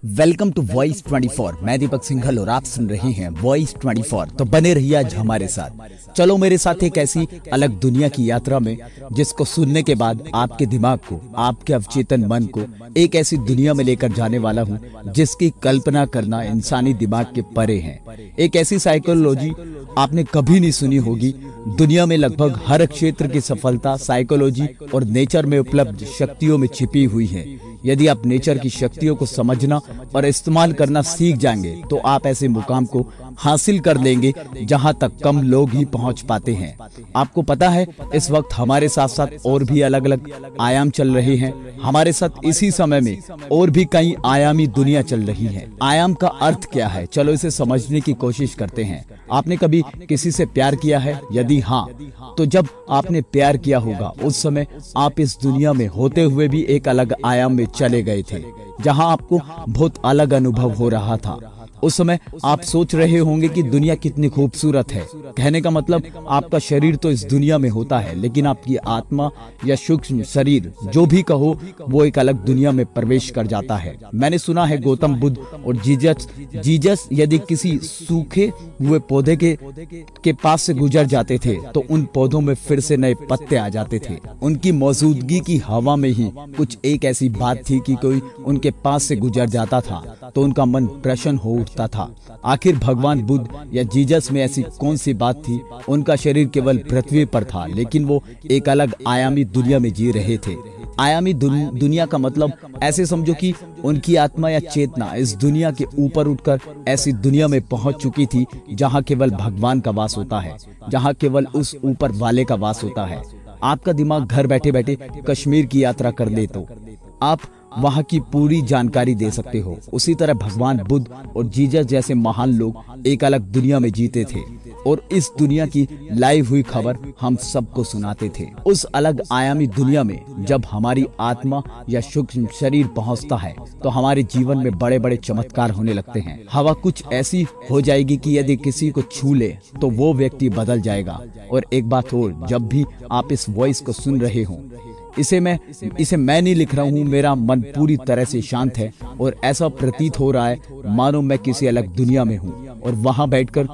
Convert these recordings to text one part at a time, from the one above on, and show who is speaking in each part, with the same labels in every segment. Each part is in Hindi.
Speaker 1: Welcome to voice 24। मैं दीपक सिंघल और आप सुन रहे हैं वॉइस 24। तो बने रहिए आज हमारे साथ। चलो मेरे साथ एक ऐसी अलग दुनिया की यात्रा में, जिसको सुनने के बाद आपके दिमाग को, आपके अवचेतन मन को एक ऐसी दुनिया में लेकर जाने वाला हूँ जिसकी कल्पना करना इंसानी दिमाग के परे है। एक ऐसी साइकोलॉजी आपने कभी नहीं सुनी होगी। दुनिया में लगभग हर क्षेत्र की सफलता साइकोलॉजी और नेचर में उपलब्ध शक्तियों में छिपी हुई है। यदि आप नेचर की शक्तियों को समझना और इस्तेमाल करना सीख जाएंगे तो आप ऐसे मुकाम को हासिल कर लेंगे जहां तक कम लोग ही पहुंच पाते हैं। आपको पता है, इस वक्त हमारे साथ साथ और भी अलग अलग आयाम चल रहे हैं। हमारे साथ इसी समय में और भी कई आयामी दुनिया चल रही है। आयाम का अर्थ क्या है, चलो इसे समझने की कोशिश करते हैं। आपने कभी किसी से प्यार किया है? यदि हाँ, तो जब आपने प्यार किया होगा उस समय आप इस दुनिया में होते हुए भी एक अलग आयाम में चले गए थे, जहां आपको बहुत अलग अनुभव हो रहा था। उस समय आप सोच रहे होंगे कि दुनिया कितनी खूबसूरत है। कहने का मतलब आपका शरीर तो इस दुनिया में होता है, लेकिन आपकी आत्मा या सूक्ष्म शरीर, जो भी कहो, वो एक अलग दुनिया में प्रवेश कर जाता है। मैंने सुना है गौतम बुद्ध और जीजस यदि किसी सूखे हुए पौधे के पास से गुजर जाते थे तो उन पौधों में फिर से नए पत्ते आ जाते थे। उनकी मौजूदगी की हवा में ही कुछ एक ऐसी बात थी कि कोई उनके पास से गुजर जाता था तो उनका मन प्रसन्न हो उठता था। आखिर भगवान बुद्ध या जीसस में ऐसी कौन सी बात थी? उनका शरीर केवल पृथ्वी पर था, लेकिन वो एक अलग आयामी दुनिया में जी रहे थे। आयामी दुनिया का मतलब ऐसे समझो कि उनकी आत्मा या चेतना इस दुनिया के ऊपर उठकर ऐसी दुनिया में पहुंच चुकी थी जहां केवल भगवान का वास होता है, जहां केवल उस ऊपर वाले का वास होता है। आपका दिमाग घर बैठे बैठे कश्मीर की यात्रा कर ले तो आप वहां की पूरी जानकारी दे सकते हो। उसी तरह भगवान बुद्ध और जीसस जैसे महान लोग एक अलग दुनिया में जीते थे और इस दुनिया की लाइव हुई खबर हम सबको सुनाते थे। उस अलग आयामी दुनिया में जब हमारी आत्मा या सूक्ष्म शरीर पहुंचता है तो हमारे जीवन में बड़े बड़े चमत्कार होने लगते हैं। हवा कुछ ऐसी हो जाएगी कि यदि किसी को छू ले तो वो व्यक्ति बदल जाएगा। और एक बात और, जब भी आप इस वॉइस को सुन रहे हो, इसे मैं नहीं लिख रहा हूँ, मेरा मन पूरी तरह से शांत है और ऐसा प्रतीत हो रहा है मानो मैं किसी अलग दुनिया में हूँ और वहां बैठकर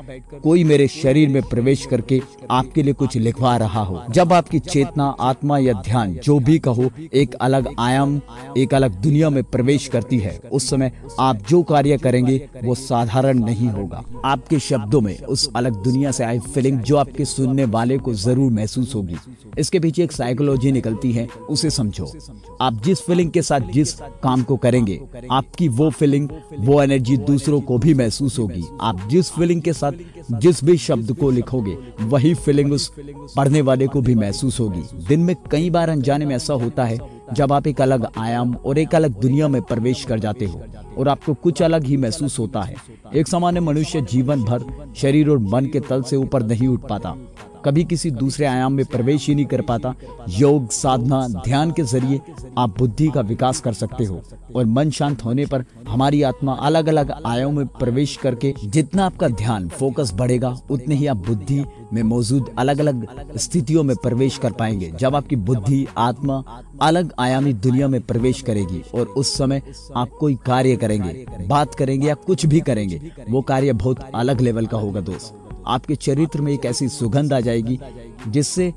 Speaker 1: कोई मेरे शरीर में प्रवेश करके आपके लिए कुछ लिखवा रहा हो। जब आपकी चेतना, आत्मा या ध्यान, जो भी कहो, एक अलग आयाम, एक अलग दुनिया में प्रवेश करती है, उस समय आप जो कार्य करेंगे वो साधारण नहीं होगा। आपके शब्दों में उस अलग दुनिया से आई फीलिंग जो आपके सुनने वाले को जरूर महसूस होगी। इसके पीछे एक साइकोलॉजी निकलती है, उसे समझो। आप जिस फीलिंग के साथ जिस काम को करेंगे, आपकी वो फीलिंग, वो एनर्जी दूसरों को भी महसूस होगी। आप जिस फीलिंग के साथ जिस भी शब्द को लिखोगे, वही फीलिंग उस पढ़ने वाले को भी महसूस होगी। दिन में कई बार अनजाने में ऐसा होता है जब आप एक अलग आयाम और एक अलग दुनिया में प्रवेश कर जाते हो और आपको कुछ अलग ही महसूस होता है। एक सामान्य मनुष्य जीवन भर शरीर और मन के तल से ऊपर नहीं उठ पाता, कभी किसी दूसरे आयाम में प्रवेश ही नहीं कर पाता। योग, साधना, ध्यान के जरिए आप बुद्धि का विकास कर सकते हो और मन शांत होने पर हमारी आत्मा अलग अलग आयामों में प्रवेश करके जितना आपका ध्यान फोकस बढ़ेगा, उतने ही आप बुद्धि में मौजूद अलग अलग स्थितियों में प्रवेश कर पाएंगे। जब आपकी बुद्धि, आत्मा अलग आयामी दुनिया में प्रवेश करेगी और उस समय आप कोई कार्य करेंगे, बात करेंगे या कुछ भी करेंगे, वो कार्य बहुत अलग लेवल का होगा दोस्त। आपके चरित्र में एक ऐसी सुगंध आ जाएगी जिससे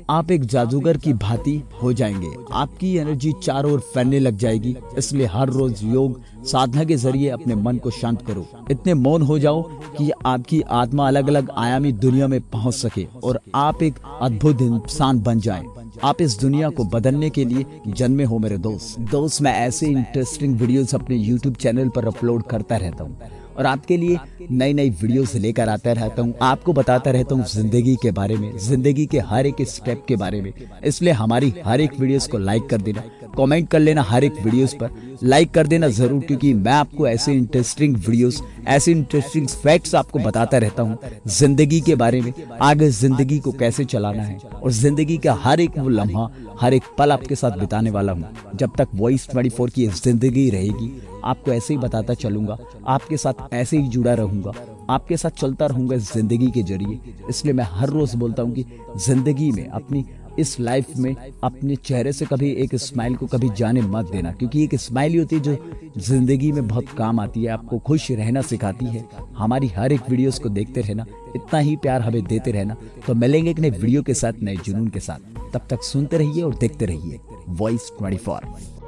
Speaker 1: आप एक जादूगर की भांति हो जाएंगे। आपकी एनर्जी चारों ओर फैलने लग जाएगी। इसलिए हर रोज योग साधना के जरिए अपने मन को शांत करो। इतने मौन हो जाओ कि आपकी आत्मा अलग अलग आयामी दुनिया में पहुंच सके और आप एक अद्भुत इंसान बन जाएं। आप इस दुनिया को बदलने के लिए जन्मे हो मेरे दोस्त। मैं ऐसे इंटरेस्टिंग वीडियोस अपने YouTube चैनल पर अपलोड करता रहता हूँ और आपके लिए नई नई वीडियोस लेकर आता रहता हूँ। आपको बताता रहता हूँ जिंदगी के बारे में, जिंदगी के हर एक स्टेप के बारे में। इसलिए हमारी हर एक वीडियोस को लाइक कर देना, कमेंट कर लेना, हर एक वीडियोस पर लाइक कर देना जरूर, क्योंकि मैं आपको ऐसे इंटरेस्टिंग वीडियोस, ऐसे इंटरेस्टिंग फैक्ट्स आपको बताता रहता हूँ जिंदगी के बारे में, आगे जिंदगी को कैसे चलाना है और जिंदगी का हर एक वो लम्हा, हर एक पल आपके साथ बिताने वाला हूँ। जब तक वॉइस 24 की जिंदगी रहेगी, आपको ऐसे ही बताता चलूंगा, आपके साथ ऐसे ही जुड़ा रहूंगा, आपके साथ चलता रहूंगा इस जिंदगी के जरिए। इसलिए मैं हर रोज बोलता हूँ कि जिंदगी में अपनी इस लाइफ में अपने चेहरे से कभी एक स्माइल को कभी जाने मत देना, क्योंकि एक स्माइल ही होती है जो जिंदगी में बहुत काम आती है, आपको खुश रहना सिखाती है। हमारी हर एक वीडियोस को देखते रहना, इतना ही प्यार हमें देते रहना। तो मिलेंगे एक नए वीडियो के साथ, नए जुनून के साथ। तब तक सुनते रहिए और देखते रहिए वॉइस 24।